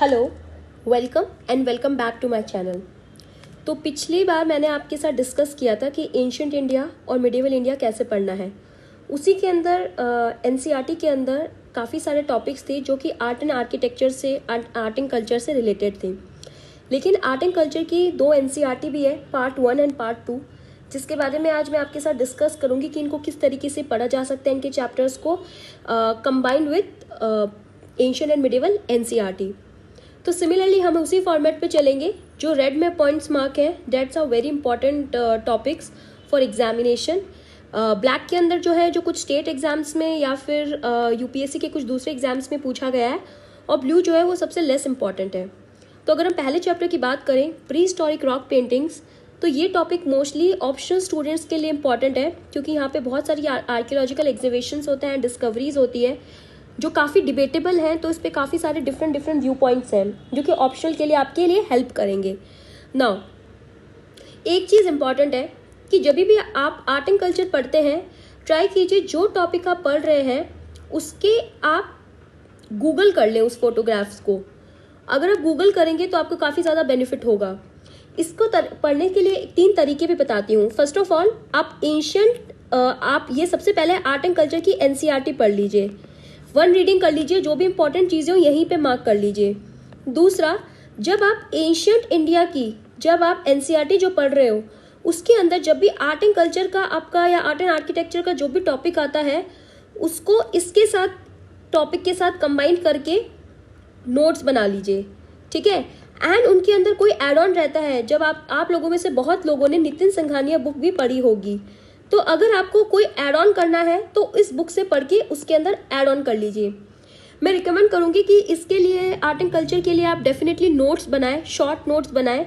Hello, welcome and welcome back to my channel. तो पिछली बार मैंने आपके साथ डिस्कस किया था कि एंशिएंट इंडिया और मिडिवल इंडिया कैसे पढ़ना है। उसी के अंदर एनसीईआरटी के अंदर काफ़ी सारे टॉपिक्स थे जो कि आर्ट एंड आर्किटेक्चर से, आर्ट एंड कल्चर से रिलेटेड थे। लेकिन आर्ट एंड कल्चर की दो एनसीईआरटी भी है, पार्ट 1 एंड पार्ट 2, जिसके बारे में आज मैं आपके साथ डिस्कस करूंगी कि इनको किस तरीके से पढ़ा जा सकता है, इनके चैप्टर्स को combined with ancient and medieval NCERT. तो सिमिलरली हम उसी फॉर्मेट पे चलेंगे। जो रेड में पॉइंट्स मार्क है, that's are very important topics for examination. Black के अंदर जो है, जो कुछ स्टेट एग्जाम्स में या फिर यूपीएससी के कुछ दूसरे एग्जाम्स में पूछा गया है, और ब्लू जो है वो सबसे लेस इंपॉर्टेंट है। तो अगर हम पहले चैप्टर की बात करें, प्री हिस्टोरिक रॉक पेंटिंग्स, तो ये टॉपिक मोस्टली ऑप्शनल स्टूडेंट्स के लिए इंपॉर्टेंट है, क्योंकि यहाँ पे बहुत सारी आर्कियोलॉजिकल एग्जीबिशंस होते हैं, डिस्कवरीज होती है जो काफ़ी डिबेटेबल हैं। तो इस पर काफ़ी सारे डिफरेंट व्यू पॉइंट्स हैं जो कि ऑप्शनल के लिए आपके लिए हेल्प करेंगे। नाउ एक चीज़ इंपॉर्टेंट है कि जब भी आप आर्ट एंड कल्चर पढ़ते हैं, ट्राई कीजिए जो टॉपिक आप पढ़ रहे हैं उसके आप गूगल कर लें उस फोटोग्राफ्स को। अगर आप गूगल करेंगे तो आपको काफ़ी ज़्यादा बेनिफिट होगा। इसको पढ़ने के लिए 3 तरीके भी बताती हूँ। फर्स्ट ऑफ ऑल, आप आप ये सबसे पहले आर्ट एंड कल्चर की एनसीईआरटी पढ़ लीजिए, 1 रीडिंग कर लीजिए, जो भी इंपॉर्टेंट चीज़ें हो यहीं पे मार्क कर लीजिए। दूसरा, जब आप एंशिएंट इंडिया की, जब आप एनसीईआरटी जो पढ़ रहे हो उसके अंदर जब भी आर्ट एंड कल्चर का आपका या आर्ट एंड आर्किटेक्चर का जो भी टॉपिक आता है, उसको इसके साथ, टॉपिक के साथ कंबाइन करके नोट्स बना लीजिए, ठीक है। एंड उनके अंदर कोई एड ऑन रहता है। जब आप लोगों में से बहुत लोगों ने नितिन संघानिया बुक भी पढ़ी होगी, तो अगर आपको कोई ऐड ऑन करना है तो इस बुक से पढ़ के उसके अंदर ऐड ऑन कर लीजिए। मैं रिकमेंड करूंगी कि इसके लिए, आर्ट एंड कल्चर के लिए, आप डेफिनेटली नोट्स बनाएं, शॉर्ट नोट्स बनाएं,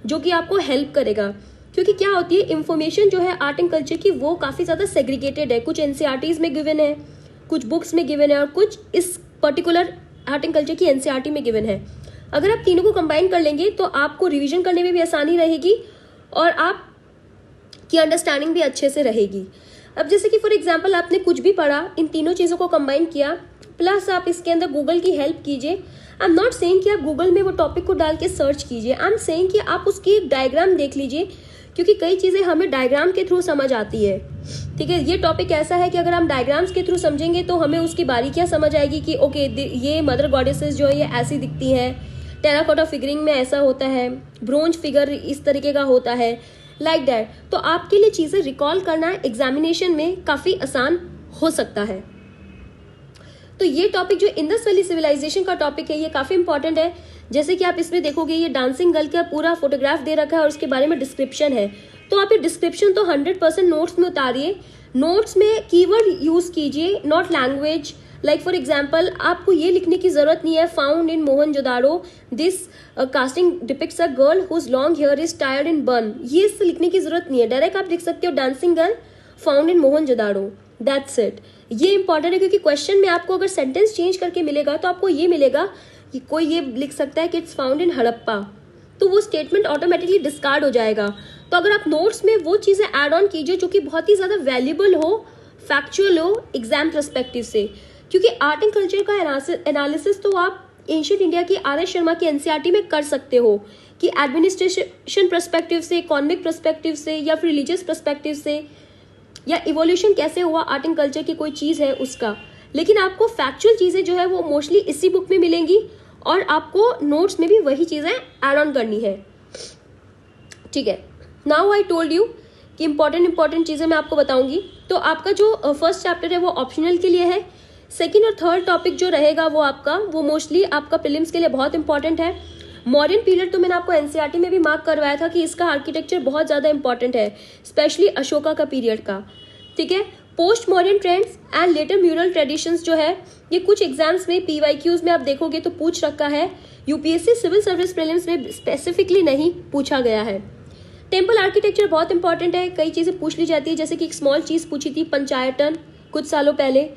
जो कि आपको हेल्प करेगा। क्योंकि क्या होती है, इन्फॉर्मेशन जो है आर्ट एंड कल्चर की वो काफ़ी ज़्यादा सेग्रीगेटेड है। कुछ एनसीईआरटीज में गिवन है, कुछ बुक्स में गिवन है, और कुछ इस पर्टिकुलर आर्ट एंड कल्चर की एनसीईआरटी में गिवन है। अगर आप तीनों को कंबाइन कर लेंगे तो आपको रिविजन करने में भी आसानी रहेगी और आप की अंडरस्टैंडिंग भी अच्छे से रहेगी। अब जैसे कि फॉर एग्जांपल आपने कुछ भी पढ़ा, इन तीनों चीज़ों को कंबाइन किया, प्लस आप इसके अंदर गूगल की हेल्प कीजिए। आई एम नॉट सेइंग कि आप गूगल में वो टॉपिक को डाल के सर्च कीजिए, आई एम सेइंग कि आप उसकी एक डायग्राम देख लीजिए, क्योंकि कई चीज़ें हमें डायग्राम के थ्रू समझ आती है, ठीक है। ये टॉपिक ऐसा है कि अगर हम डायग्राम्स के थ्रू समझेंगे तो हमें उसकी बारीकियाँ समझ आएगी कि ओके, ये मदर गॉडेसेस जो है ये ऐसी दिखती हैं, टेराकोटा फिगरिंग में ऐसा होता है, ब्रोंज फिगर इस तरीके का होता है, लाइक दैट। तो आपके लिए चीज़ें रिकॉल करना एग्जामिनेशन में काफ़ी आसान हो सकता है। तो ये टॉपिक जो इंडस वैली सिविलाइजेशन का टॉपिक है, ये काफ़ी इंपॉर्टेंट है। जैसे कि आप इसमें देखोगे, ये डांसिंग गर्ल का पूरा फोटोग्राफ दे रखा है और उसके बारे में डिस्क्रिप्शन है। तो आप ये डिस्क्रिप्शन तो 100% नोट्स में उतारिए, नोट्स में कीवर्ड यूज़ कीजिए, not language. Like for example, आपको ये लिखने की जरूरत नहीं है, found in Mohenjodaro this casting depicts a girl whose long hair is टायर्ड इन बर्न। ये लिखने की जरूरत नहीं है, डायरेक्ट आप लिख सकते हो dancing girl found in Mohenjodaro, that's it. ये इंपॉर्टेंट है क्योंकि क्वेश्चन में आपको अगर सेंटेंस चेंज करके मिलेगा तो आपको ये मिलेगा कि कोई ये लिख सकता है कि इट्स फाउंड इन हड़प्पा, तो वो स्टेटमेंट ऑटोमेटिकली डिस्कार्ड हो जाएगा। तो अगर आप नोट्स में वो चीज़ें ऐड ऑन कीजिए जो कि बहुत ही ज़्यादा वैल्यूबल हो, फैक्चुअल हो एग्जाम परस्पेक्टिव से। क्योंकि आर्ट एंड कल्चर का एनालिसिस तो आप एंशिएंट इंडिया की आर.एस. शर्मा की एनसीईआरटी में कर सकते हो कि एडमिनिस्ट्रेशन पर्सपेक्टिव से, इकोनॉमिक पर्सपेक्टिव से, या फिर रिलीजियस पर्सपेक्टिव से, या इवोल्यूशन कैसे हुआ आर्ट एंड कल्चर की कोई चीज़ है उसका। लेकिन आपको फैक्चुअल चीज़ें जो है वो मोस्टली इसी बुक में मिलेंगी और आपको नोट्स में भी वही चीज़ें ऐड ऑन करनी है, ठीक है। नाउ आई टोल्ड यू कि इंपॉर्टेंट चीज़ें मैं आपको बताऊंगी। तो आपका जो फर्स्ट चैप्टर है वो ऑप्शनल के लिए है। सेकेंड और थर्ड टॉपिक जो रहेगा वो मोस्टली आपका प्रीलिम्स के लिए बहुत इंपॉर्टेंट है। मॉडर्न पीरियड तो मैंने आपको एनसीईआरटी में भी मार्क करवाया था कि इसका आर्किटेक्चर बहुत ज़्यादा इंपॉर्टेंट है, स्पेशली अशोका का पीरियड का, ठीक है। Post modern trends and later mural traditions जो है, ये कुछ एग्जाम्स में पीवाईक्यूज में आप देखोगे तो पूछ रखा है, यूपीएससी सिविल सर्विस प्रीलिम्स में स्पेसिफिकली नहीं पूछा गया है। टेम्पल आर्किटेक्चर बहुत इंपॉर्टेंट है, कई चीज़ें पूछ ली जाती है, जैसे कि एक स्मॉल चीज़ पूछी थी पंचायतन कुछ सालों पहले,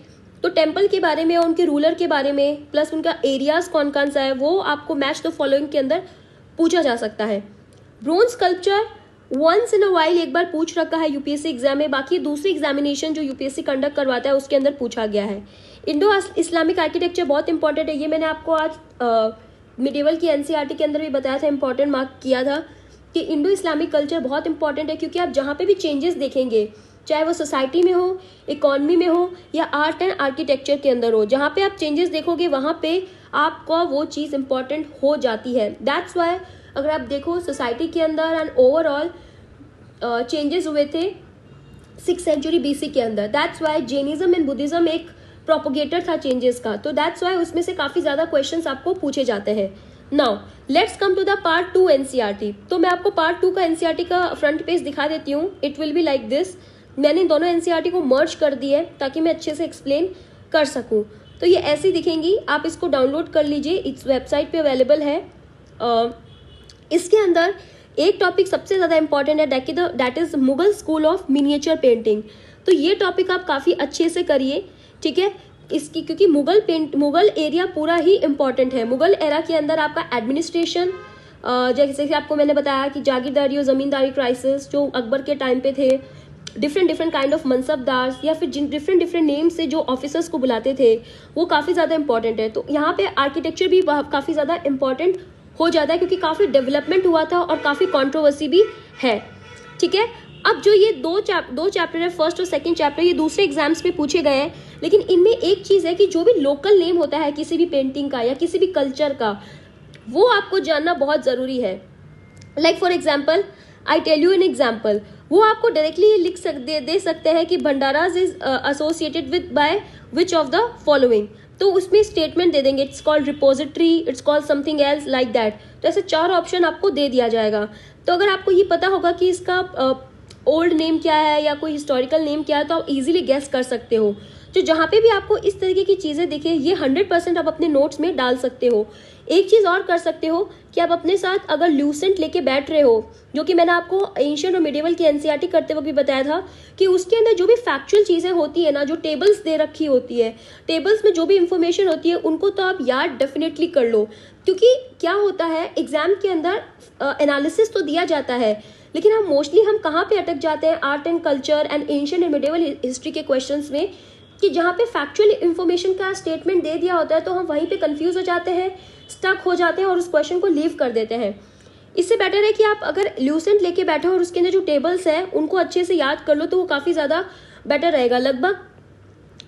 तो टेम्पल के बारे में और उनके रूलर के बारे में, प्लस उनका एरियाज कौन कौन सा है, वो आपको मैच द फॉलोइंग के अंदर पूछा जा सकता है। Bronze sculpture once in a while एक बार पूछ रखा है यूपीएससी एग्जाम में, बाकी दूसरी एग्जामिनेशन जो यूपीएससी कंडक्ट करवाता है उसके अंदर पूछा गया है। इंडो इस्लामिक आर्किटेक्चर बहुत इंपॉर्टेंट है, ये मैंने आपको आज मिडिवल की एनसीईआरटी के अंदर भी बताया था, इंपॉर्टेंट मार्क किया था कि इंडो इस्लामिक कल्चर बहुत इंपॉर्टेंट है, क्योंकि आप जहाँ पे भी चेंजेस देखेंगे, चाहे वो सोसाइटी में हो, इकोनॉमी में हो, या आर्ट एंड आर्किटेक्चर के अंदर हो, जहाँ पे आप चेंजेस देखोगे वहाँ पे आपको वो चीज़ इंपॉर्टेंट हो जाती है। दैट्स वाई अगर आप देखो सोसाइटी के अंदर एंड ओवरऑल चेंजेस हुए थे 6th सेंचुरी BC के अंदर। That's why Jainism and Buddhism एक प्रोपोगेटर था चेंजेस का, तो दैट्स वाई उसमें से काफ़ी ज़्यादा क्वेश्चंस आपको पूछे जाते हैं। Now let's come to the part 2 NCERT. तो मैं आपको पार्ट 2 का एनसीईआरटी का फ्रंट पेज दिखा देती हूँ। It will be like this. मैंने दोनों एनसीईआरटी को मर्ज कर दिया है ताकि मैं अच्छे से एक्सप्लेन कर सकूँ। तो ये ऐसी दिखेंगी, आप इसको डाउनलोड कर लीजिए, इस वेबसाइट पे अवेलेबल है। इसके अंदर एक टॉपिक सबसे ज़्यादा इंपॉर्टेंट है, that is Mughal school of miniature painting. तो ये टॉपिक आप काफ़ी अच्छे से करिए, ठीक है। इसकी क्योंकि मुगल एरिया पूरा ही इंपॉर्टेंट है। मुगल एरा के अंदर आपका एडमिनिस्ट्रेशन, जैसे कि आपको मैंने बताया कि जागीरदारी और ज़मींदारी क्राइसिस जो अकबर के टाइम पे थे, डिफरेंट काइंड ऑफ मनसबदार या फिर जिन डिफरेंट नेम से जो ऑफिसर्स को बुलाते थे, वो काफ़ी ज़्यादा इंपॉर्टेंट है। तो यहाँ पे आर्किटेक्चर भी काफ़ी ज़्यादा इंपॉर्टेंट हो जाता है, क्योंकि काफ़ी डेवलपमेंट हुआ था और काफ़ी कंट्रोवर्सी भी है, ठीक है। अब जो ये दो चैप्टर है, फर्स्ट और सेकंड चैप्टर, ये दूसरे एग्जाम्स में पूछे गए हैं, लेकिन इनमें एक चीज़ है कि जो भी लोकल नेम होता है किसी भी पेंटिंग का या किसी भी कल्चर का, वो आपको जानना बहुत ज़रूरी है। Like for example, I tell you an example, वो आपको डायरेक्टली दे सकते हैं कि भंडाराज is associated with by which of the following. तो उसमें स्टेटमेंट दे देंगे, it's called repository, it's called something else like that. तो ऐसे 4 ऑप्शन आपको दे दिया जाएगा। तो अगर आपको ये पता होगा कि इसका ओल्ड नेम क्या है या कोई हिस्टोरिकल नेम क्या है, तो आप इजीली गेस कर सकते हो। तो जहाँ पे भी आपको इस तरीके की चीज़ें दिखे, ये 100% आप अपने नोट्स में डाल सकते हो। एक चीज़ और कर सकते हो कि आप अपने साथ अगर ल्यूसेंट लेके बैठ रहे हो, जो कि मैंने आपको एंशिएंट और मिडिवल की एनसीईआरटी करते वक्त भी बताया था, कि उसके अंदर जो भी फैक्चुअल चीज़ें होती है ना, जो टेबल्स दे रखी होती है, टेबल्स में जो भी इंफॉर्मेशन होती है, उनको तो आप याद डेफिनेटली कर लो। क्योंकि क्या होता है, एग्जाम के अंदर एनालिसिस तो दिया जाता है, लेकिन हम कहाँ पे अटक जाते हैं, art and culture and ancient and medieval history के क्वेश्चंस में, कि जहाँ पे फैक्चुअल इंफॉर्मेशन का स्टेटमेंट दे दिया होता है, तो हम वहीं पे कंफ्यूज हो जाते हैं, स्टक हो जाते हैं और उस क्वेश्चन को लीव कर देते हैं। इससे बेटर है कि आप अगर ल्यूसेंट लेके बैठे और उसके अंदर जो टेबल्स हैं उनको अच्छे से याद कर लो, तो वो काफ़ी ज़्यादा बेटर रहेगा। लगभग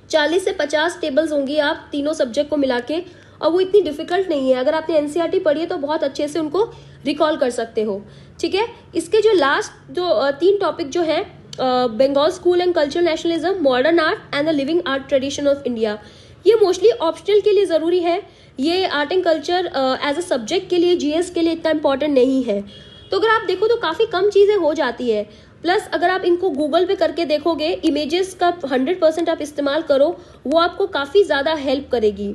40 से 50 टेबल्स होंगी आप तीनों सब्जेक्ट को मिला के, और वो इतनी डिफिकल्ट नहीं है। अगर आपने एनसीईआरटी पढ़ी है तो बहुत अच्छे से उनको रिकॉल कर सकते हो, ठीक है। इसके जो लास्ट जो 3 टॉपिक जो है, Bengal school and cultural nationalism, modern art and the living art tradition of India, ये मोस्टली ऑप्शनल के लिए ज़रूरी है। ये art and culture as a subject के लिए, जीएस के लिए इतना इंपॉर्टेंट नहीं है। तो अगर आप देखो तो काफ़ी कम चीज़ें हो जाती है। प्लस अगर आप इनको गूगल पे करके देखोगे, इमेजेस का 100% आप इस्तेमाल करो, वो आपको काफ़ी ज़्यादा हेल्प करेगी।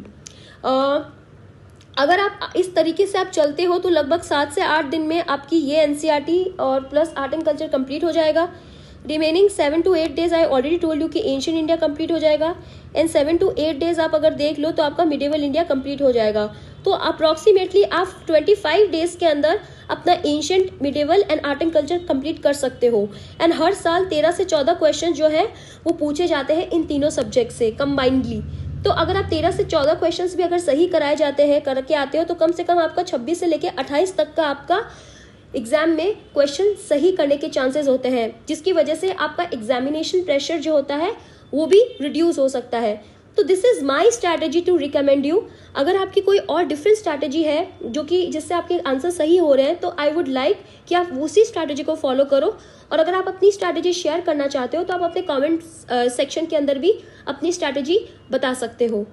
अगर आप इस तरीके से आप चलते हो तो लगभग 7 से 8 दिन में आपकी ये एनसीईआरटी और plus art and culture complete हो जाएगा। Remaining 7 to 8 days I already told you कि एंशिएंट इंडिया कंप्लीट हो जाएगा, एंड 7 to 8 डेज आप अगर देख लो तो आपका मिडिवल इंडिया कंप्लीट हो जाएगा। तो अप्रॉक्सीमेटली आप 25 डेज के अंदर अपना ancient, medieval and art and culture complete कर सकते हो। एंड हर साल 13 से 14 क्वेश्चन जो है वो पूछे जाते हैं इन तीनों सब्जेक्ट से कंबाइंडली। तो अगर आप 13 से 14 क्वेश्चंस भी अगर सही कराए जाते हैं, करके आते हो, तो कम से कम आपका 26 से लेकर 28 तक का आपका एग्जाम में क्वेश्चन सही करने के चांसेस होते हैं, जिसकी वजह से आपका एग्जामिनेशन प्रेशर जो होता है वो भी रिड्यूस हो सकता है। तो this is my strategy to recommend you. अगर आपकी कोई और डिफरेंट स्ट्रैटेजी है जो कि जिससे आपके आंसर सही हो रहे हैं, तो आई वुड लाइक कि आप उसी स्ट्रैटेजी को फॉलो करो। और अगर आप अपनी स्ट्रैटेजी शेयर करना चाहते हो तो आप अपने कमेंट सेक्शन के अंदर भी अपनी स्ट्रैटेजी बता सकते हो।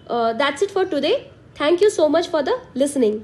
That's it for today. Thank you so much for the listening.